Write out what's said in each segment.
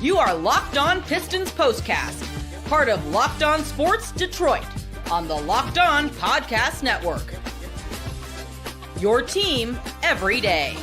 You are Locked On Pistons Postcast, part of Locked On Sports Detroit, on the Locked On Podcast Network. Your team every day.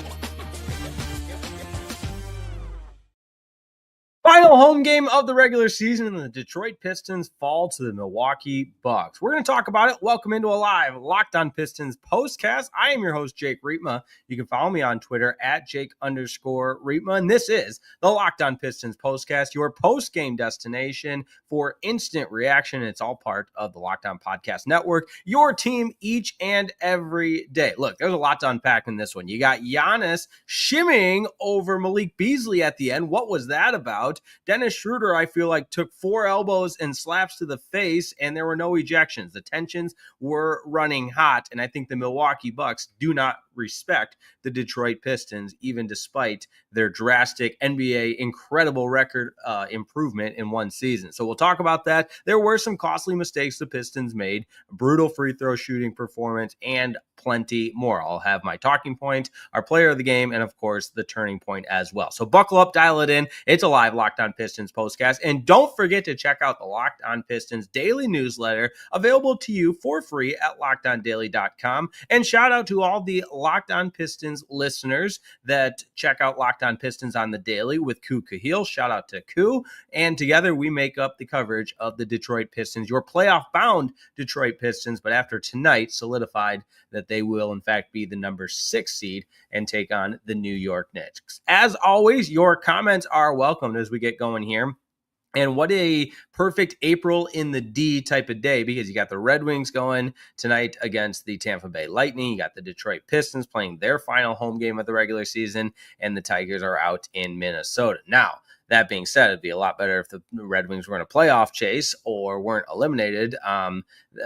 Final home game of the regular season, and the Detroit Pistons fall to the Milwaukee Bucks. We're going to talk about it. Welcome into a live Locked On Pistons postcast. I am your host, Jake Riepma. You can follow me on Twitter at Jake_Riepma. And this is the Locked On Pistons postcast, your post-game destination for instant reaction. It's all part of the Locked On Podcast Network, your team each and every day. Look, there's a lot to unpack in this one. You got Giannis shimmying over Malik Beasley at the end. What was that about? Dennis Schroeder, I feel like, took 4 elbows and slaps to the face, and there were no ejections. The tensions were running hot, and I think the Milwaukee Bucks do not respect the Detroit Pistons, even despite their drastic NBA incredible record improvement in one season. So we'll talk about that. There were some costly mistakes the Pistons made, brutal free throw shooting performance, and plenty more. I'll have my talking point, our player of the game, and of course, the turning point as well. So buckle up, dial it in. It's a live Locked On Pistons postcast. And don't forget to check out the Locked On Pistons daily newsletter, available to you for free at LockedOnDaily.com. And shout out to all the Locked On Pistons listeners that check out Locked On Pistons on the daily with Ku Kahil. Shout out to Ku. And together we make up the coverage of the Detroit Pistons, your playoff-bound Detroit Pistons, but after tonight solidified that they will, in fact, be the number 6 seed and take on the New York Knicks. As always, your comments are welcomed as we get going here. And what a perfect April in the D type of day, because you got the Red Wings going tonight against the Tampa Bay Lightning. You got the Detroit Pistons playing their final home game of the regular season, and the Tigers are out in Minnesota. Now, that being said, it'd be a lot better if the Red Wings were in a playoff chase or weren't eliminated.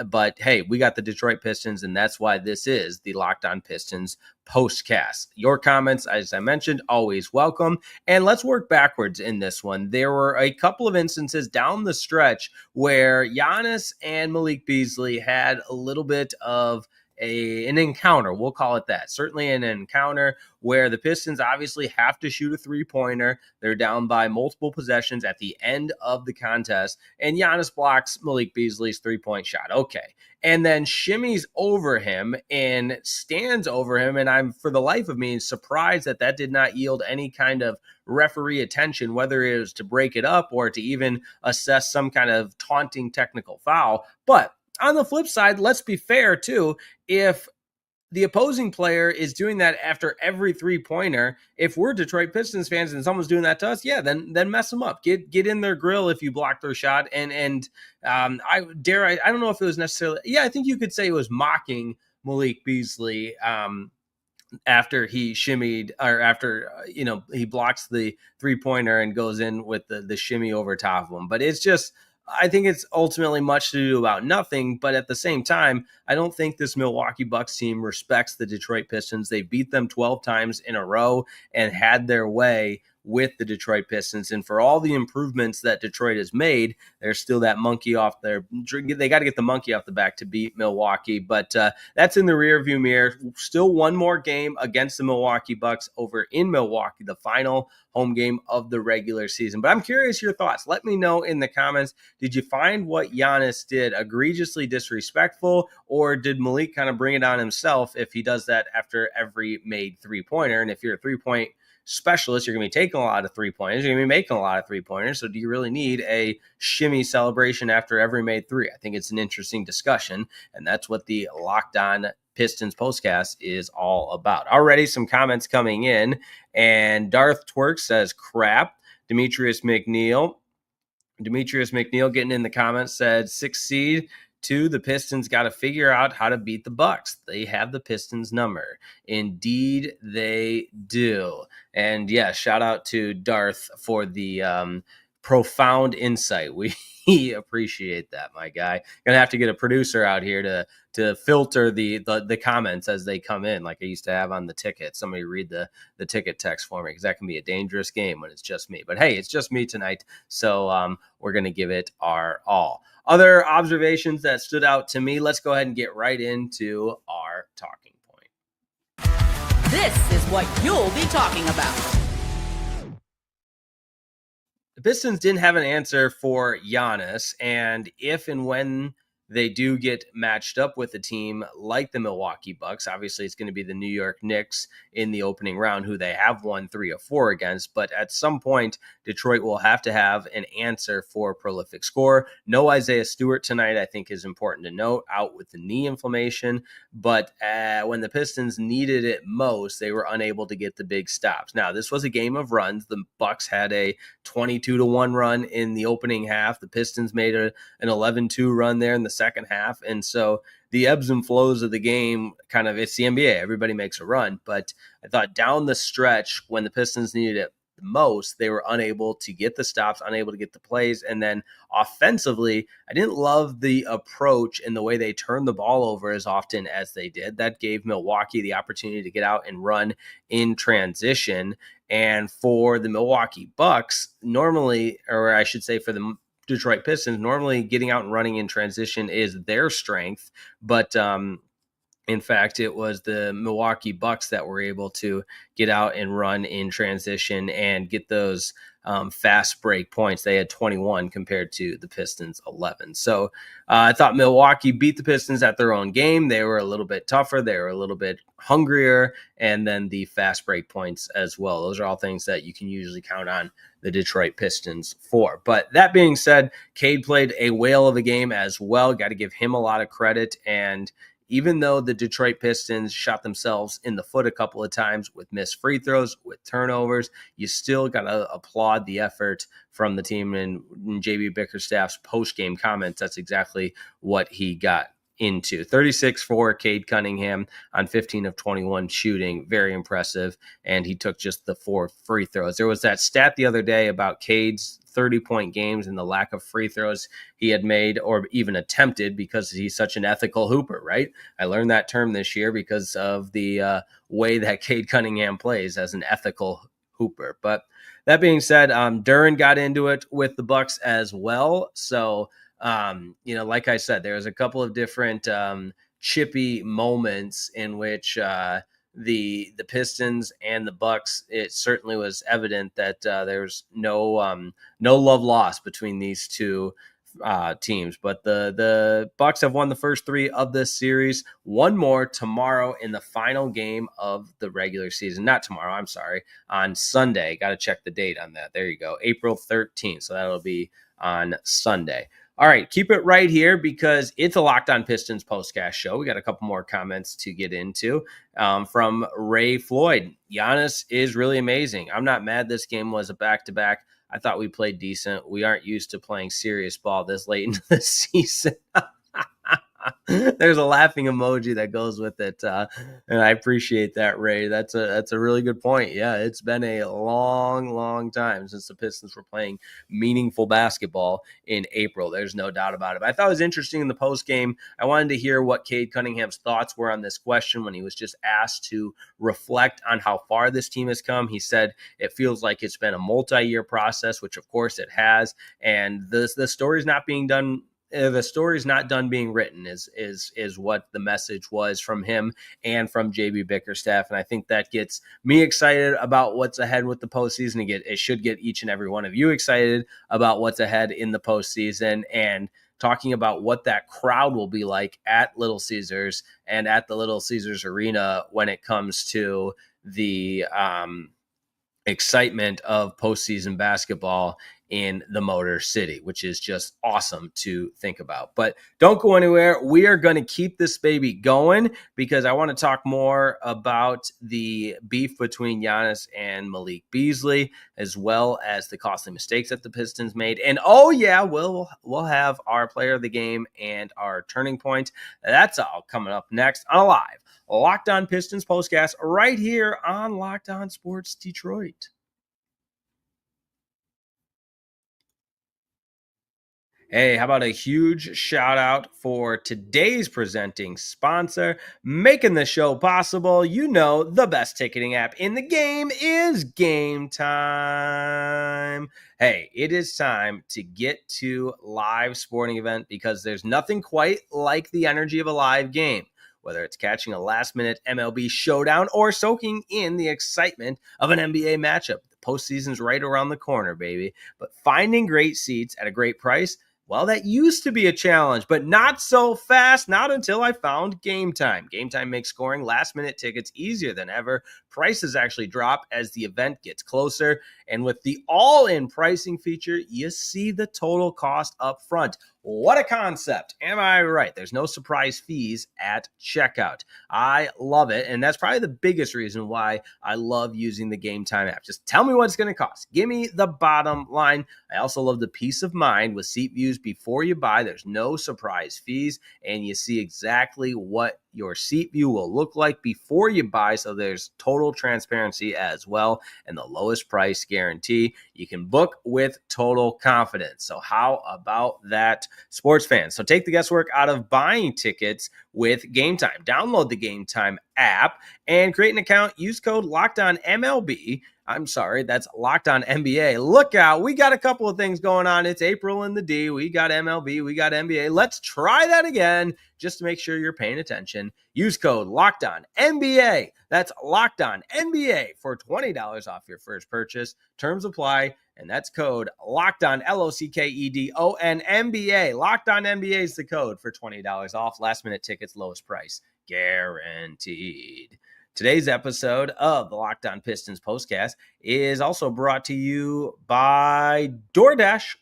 But hey, we got the Detroit Pistons, and that's why this is the Locked On Pistons postcast. Your comments, as I mentioned, always welcome. And let's work backwards in this one. There were a couple of instances down the stretch where Giannis and Malik Beasley had a little bit of an encounter, we'll call it that. Certainly an encounter where the Pistons obviously have to shoot a three-pointer. They're down by multiple possessions at the end of the contest, and Giannis blocks Malik Beasley's three-point shot. Okay. And then shimmies over him and stands over him, and I'm, for the life of me, surprised that that did not yield any kind of referee attention, whether it was to break it up or to even assess some kind of taunting technical foul. But on the flip side, let's be fair too. If the opposing player is doing that after every three-pointer, if we're Detroit Pistons fans and someone's doing that to us, yeah, then mess them up. Get in their grill if you block their shot. And I don't know if it was necessarily, I think you could say it was mocking Malik Beasley after he shimmied, or after he blocks the three-pointer and goes in with the shimmy over top of him. But it's just, I think it's ultimately much to do about nothing, but at the same time, I don't think this Milwaukee Bucks team respects the Detroit Pistons. They beat them 12 times in a row and had their way with the Detroit Pistons. And for all the improvements that Detroit has made, there's still that monkey off there. They got to get the monkey off the back to beat Milwaukee, but that's in the rearview mirror. Still one more game against the Milwaukee Bucks over in Milwaukee, the final home game of the regular season. But I'm curious your thoughts. Let me know in the comments. Did you find what Giannis did egregiously disrespectful, or did Malik kind of bring it on himself if he does that after every made three-pointer? And if you're a three-point specialist, you're going to be taking a lot of three-pointers. You're going to be making a lot of three-pointers. So do you really need a shimmy celebration after every made three? I think it's an interesting discussion, and that's what the Locked On Pistons postcast is all about. Already some comments coming in, and Darth Twerk says, crap. Demetrius McNeil getting in the comments said, 6 seed. 2, the Pistons got to figure out how to beat the Bucks. They have the Pistons number. Indeed, they do. And yeah, shout out to Darth for the profound insight. We appreciate that, my guy. Gonna have to get a producer out here to filter the comments as they come in, like I used to have on the ticket. Somebody read the ticket text for me, because that can be a dangerous game when it's just me. But hey, it's just me tonight, so we're gonna give it our all. Other observations that stood out to me, let's go ahead and get right into our talking point. This is what you'll be talking about. the Pistons didn't have an answer for Giannis, and if and when they do get matched up with a team like the Milwaukee Bucks, obviously it's going to be the New York Knicks in the opening round, who they have won 3 of 4 against. But at some point, Detroit will have to have an answer for a prolific scorer. No Isaiah Stewart tonight, I think, is important to note, out with the knee inflammation. But when the Pistons needed it most, they were unable to get the big stops. Now, this was a game of runs. The Bucks had a 22-1 run in the opening half. The Pistons made an 11-2 run there in the second half. And so the ebbs and flows of the game, kind of, it's the NBA. Everybody makes a run. But I thought down the stretch, when the Pistons needed it the most, they were unable to get the stops, unable to get the plays. And then offensively, I didn't love the approach and the way they turned the ball over as often as they did. That gave Milwaukee the opportunity to get out and run in transition. And for the Milwaukee Bucks, normally, or I should say for the Detroit Pistons, normally getting out and running in transition is their strength. But in fact, it was the Milwaukee Bucks that were able to get out and run in transition and get those fast break points. They had 21 compared to the Pistons 11. So I thought Milwaukee beat the Pistons at their own game. They were a little bit tougher. They were a little bit hungrier. And then the fast break points as well. Those are all things that you can usually count on the Detroit Pistons for. But that being said, Cade played a whale of a game as well. Got to give him a lot of credit. And even though the Detroit Pistons shot themselves in the foot a couple of times with missed free throws, with turnovers, you still got to applaud the effort from the team. And in JB Bickerstaff's post-game comments, that's exactly what he got into. 36 for Cade Cunningham on 15 of 21 shooting. Very impressive. And he took just the 4 free throws. There was that stat the other day about Cade's 30-point games and the lack of free throws he had made or even attempted because he's such an ethical hooper, right? I learned that term this year because of the way that Cade Cunningham plays as an ethical hooper. But that being said, Duren got into it with the Bucks as well. So, like I said, there was a couple of different chippy moments in which the Pistons and the Bucks, it certainly was evident that there's no love lost between these two teams. But the Bucks have won the first 3 of this series. One more tomorrow in the final game of the regular season. Not tomorrow, I'm sorry, on Sunday. Got to check the date on that. There you go, April 13th. So that'll be on Sunday. All right, keep it right here because it's a Locked On Pistons postcast show. We got a couple more comments to get into from Ray Floyd. Giannis is really amazing. I'm not mad this game was a back-to-back. I thought we played decent. We aren't used to playing serious ball this late into the season. There's a laughing emoji that goes with it, and I appreciate that, Ray. That's a really good point. Yeah, it's been a long time since the Pistons were playing meaningful basketball in April. There's no doubt about it. But I thought it was interesting in the post game. I wanted to hear what Cade Cunningham's thoughts were on this question when he was just asked to reflect on how far this team has come. He said it feels like it's been a multi-year process, which of course it has, and the story's not being done. The story's not done being written is what the message was from him and from JB Bickerstaff. And I think that gets me excited about what's ahead with the postseason. It should get each and every one of you excited about what's ahead in the postseason and talking about what that crowd will be like at Little Caesars and at the Little Caesars Arena when it comes to the excitement of postseason basketball in the Motor City, which is just awesome to think about. But don't go anywhere. We are going to keep this baby going because I want to talk more about the beef between Giannis and Malik Beasley, as well as the costly mistakes that the Pistons made. And oh yeah, we'll have our player of the game and our turning point. That's all coming up next on a live Locked On Pistons postcast right here on Locked On Sports Detroit. Hey, how about a huge shout out for today's presenting sponsor, making the show possible. You know, the best ticketing app in the game is Game Time. Hey, it is time to get to live sporting event because there's nothing quite like the energy of a live game. Whether it's catching a last-minute MLB showdown or soaking in the excitement of an NBA matchup, the Postseason's right around the corner, baby. But finding great seats at a great price, well, that used to be a challenge, but not so fast, not until I found Game Time. Game Time makes scoring last-minute tickets easier than ever. Prices actually drop as the event gets closer, and with the all-in pricing feature, you see the total cost up front. What a concept. Am I right? There's no surprise fees at checkout. I love it, and that's probably the biggest reason why I love using the Game Time app. Just tell me what it's going to cost. Give me the bottom line. I also love the peace of mind with seat views before you buy. There's no surprise fees, and you see exactly what your seat view will look like before you buy, so there's total transparency as well, and the lowest price guarantee. You can book with total confidence. So how about that, sports fans? So take the guesswork out of buying tickets with Game Time. Download the Game Time app and create an account. Use code LOCKEDONMLB. I'm sorry, that's Locked On NBA. Look out, we got a couple of things going on. It's April in the D. We got MLB, we got NBA. Let's try that again just to make sure you're paying attention. Use code Locked On NBA. That's Locked On NBA for $20 off your first purchase. Terms apply, and that's code Locked On, LOCKEDON NBA. Locked On NBA is the code for $20 off. Last minute tickets, lowest price guaranteed. Today's episode of the Locked On Pistons postcast is also brought to you by DoorDash.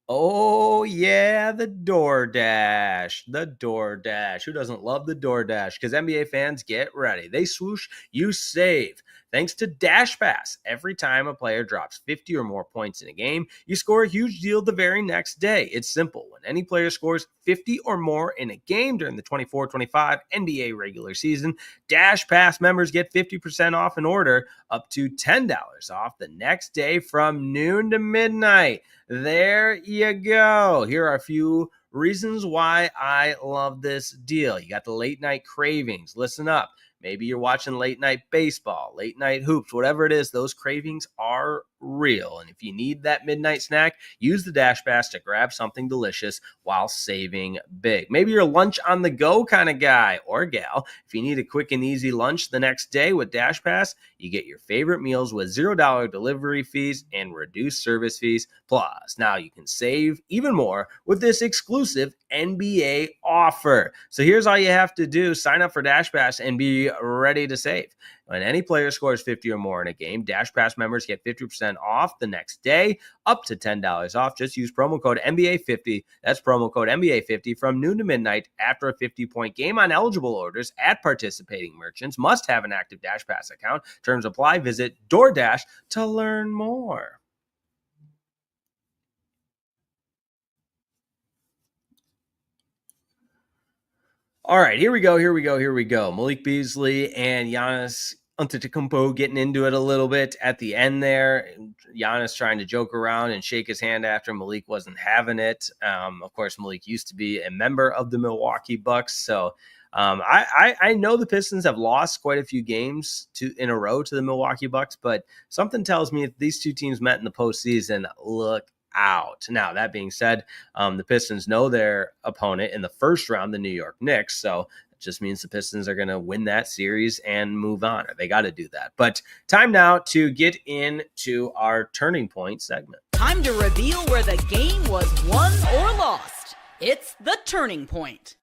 Oh, yeah, the DoorDash. The DoorDash. Who doesn't love the DoorDash? Because NBA fans, get ready. They swoosh, you save. Thanks to Dash Pass, every time a player drops 50 or more points in a game, you score a huge deal the very next day. It's simple. When any player scores 50 or more in a game during the 24-25 NBA regular season, Dash Pass members get 50% off an order, up to $10 off the next day from noon to midnight. There you go. Here are a few reasons why I love this deal. You got the late night cravings. Listen up. Maybe you're watching late night baseball, late night hoops, whatever it is, those cravings are real. And if you need that midnight snack, use the Dash Pass to grab something delicious while saving big. Maybe you're a lunch on the go kind of guy or gal. If you need a quick and easy lunch the next day with Dash Pass, you get your favorite meals with $0 delivery fees and reduced service fees. Plus, now you can save even more with this exclusive NBA offer. So here's all you have to do. Sign up for Dash Pass and be ready to save. When any player scores 50 or more in a game, Dash Pass members get 50% off the next day, up to $10 off. Just use promo code NBA50. That's promo code NBA50 from noon to midnight after a 50-point game on eligible orders at participating merchants. Must have an active Dash Pass account. Terms apply. Visit DoorDash to learn more. All right, here we go. Malik Beasley and Giannis Antetokounmpo getting into it a little bit at the end there. Giannis trying to joke around and shake his hand after Malik wasn't having it. Of course, Malik used to be a member of the Milwaukee Bucks, so I know the Pistons have lost quite a few games in a row to the Milwaukee Bucks, but something tells me if these two teams met in the postseason, look out. Now, that being said, the Pistons know their opponent in the first round, the New York Knicks, so it just means the Pistons are going to win that series and move on. They got to do that. But time now to get into our turning point segment. Time to reveal where the game was won or lost. It's the turning point.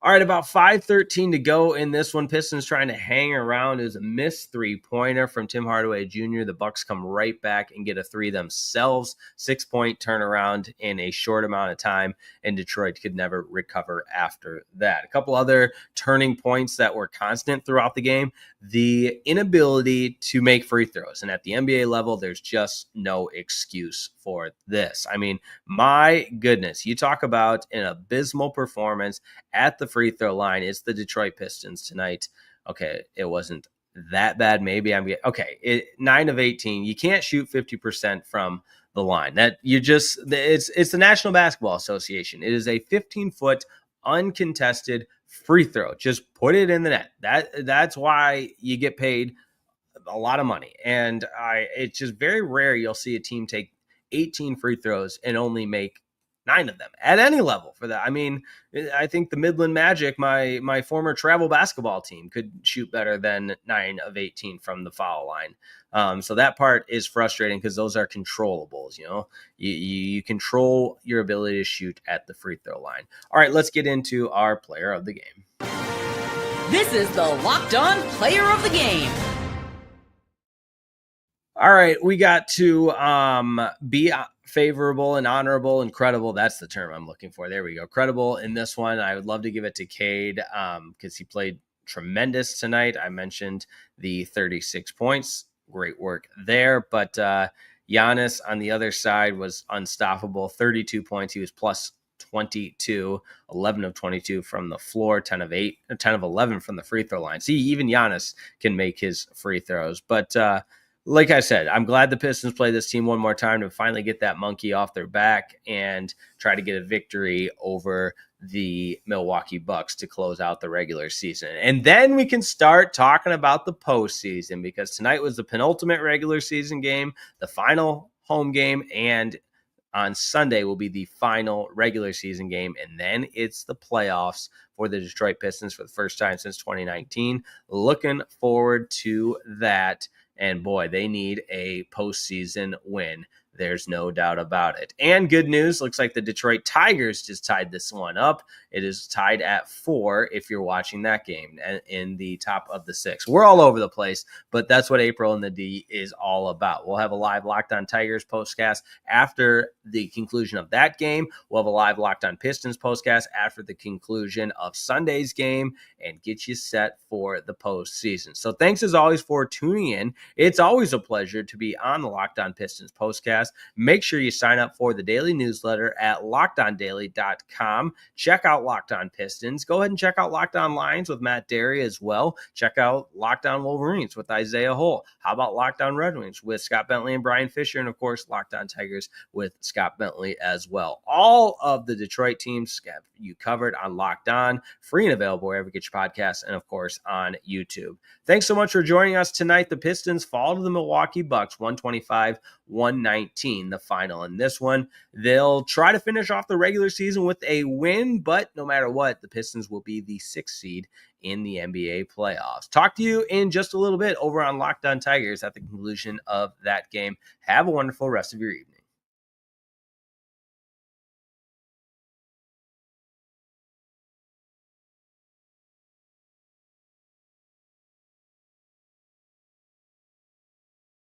All right, about 5:13 to go in this one. Pistons trying to hang around. It was a missed three-pointer from Tim Hardaway Jr. The Bucks come right back and get a three themselves. 6-point turnaround in a short amount of time, and Detroit could never recover after that. A couple other turning points that were constant throughout the game. The inability to make free throws. And at the NBA level, there's just no excuse for this. I mean, my goodness, you talk about an abysmal performance at the free throw line. It's the Detroit Pistons tonight. Okay, it wasn't that bad. Maybe 9 of 18. You can't shoot 50% from the line. It's the National Basketball Association. It is a 15-foot uncontested free throw. Just put it in the net. That's why you get paid a lot of money. And it's just very rare you'll see a team take 18 free throws and only make 9 of them at any level for that. I mean, I think the Midland Magic, my former travel basketball team, could shoot better than 9 of 18 from the foul line. So that part is frustrating because those are controllables. You control your ability to shoot at the free throw line. All right, let's get into our player of the game. This is the Locked On Player of the Game. All right, we got to be favorable and honorable and credible. That's the term I'm looking for. There we go. Credible in this one. I would love to give it to Cade because he played tremendous tonight. I mentioned the 36 points. Great work there. But Giannis on the other side was unstoppable. 32 points. He was plus 22, 11 of 22 from the floor, 10 of 11 from the free throw line. See, even Giannis can make his free throws. But like I said, I'm glad the Pistons play this team one more time to finally get that monkey off their back and try to get a victory over the Milwaukee Bucks to close out the regular season. And then we can start talking about the postseason, because tonight was the penultimate regular season game, the final home game, and on Sunday will be the final regular season game, and then it's the playoffs for the Detroit Pistons for the first time since 2019. Looking forward to that. And boy, they need a postseason win. There's no doubt about it. And good news, looks like the Detroit Tigers just tied this one up. It is tied at 4 if you're watching that game in the top of the 6. We're all over the place, but that's what April in the D is all about. We'll have a live Locked On Tigers postcast after the conclusion of that game. We'll have a live Locked On Pistons postcast after the conclusion of Sunday's game and get you set for the postseason. So thanks as always for tuning in. It's always a pleasure to be on the Locked On Pistons postcast. Make sure you sign up for the daily newsletter at lockedondaily.com. Check out Locked On Pistons. Go ahead and check out Locked On Lions with Matt Derry as well. Check out Locked On Wolverines with Isaiah Hull. How about Locked On Red Wings with Scott Bentley and Brian Fisher? And of course, Locked On Tigers with Scott Bentley as well. All of the Detroit teams have you covered on Locked On, free and available wherever you get your podcasts, and of course on YouTube. Thanks so much for joining us tonight. The Pistons fall to the Milwaukee Bucks 125-119, the final. In this one, they'll try to finish off the regular season with a win, but no matter what, the Pistons will be the 6th seed in the NBA playoffs. Talk to you in just a little bit over on Locked On Tigers at the conclusion of that game. Have a wonderful rest of your evening.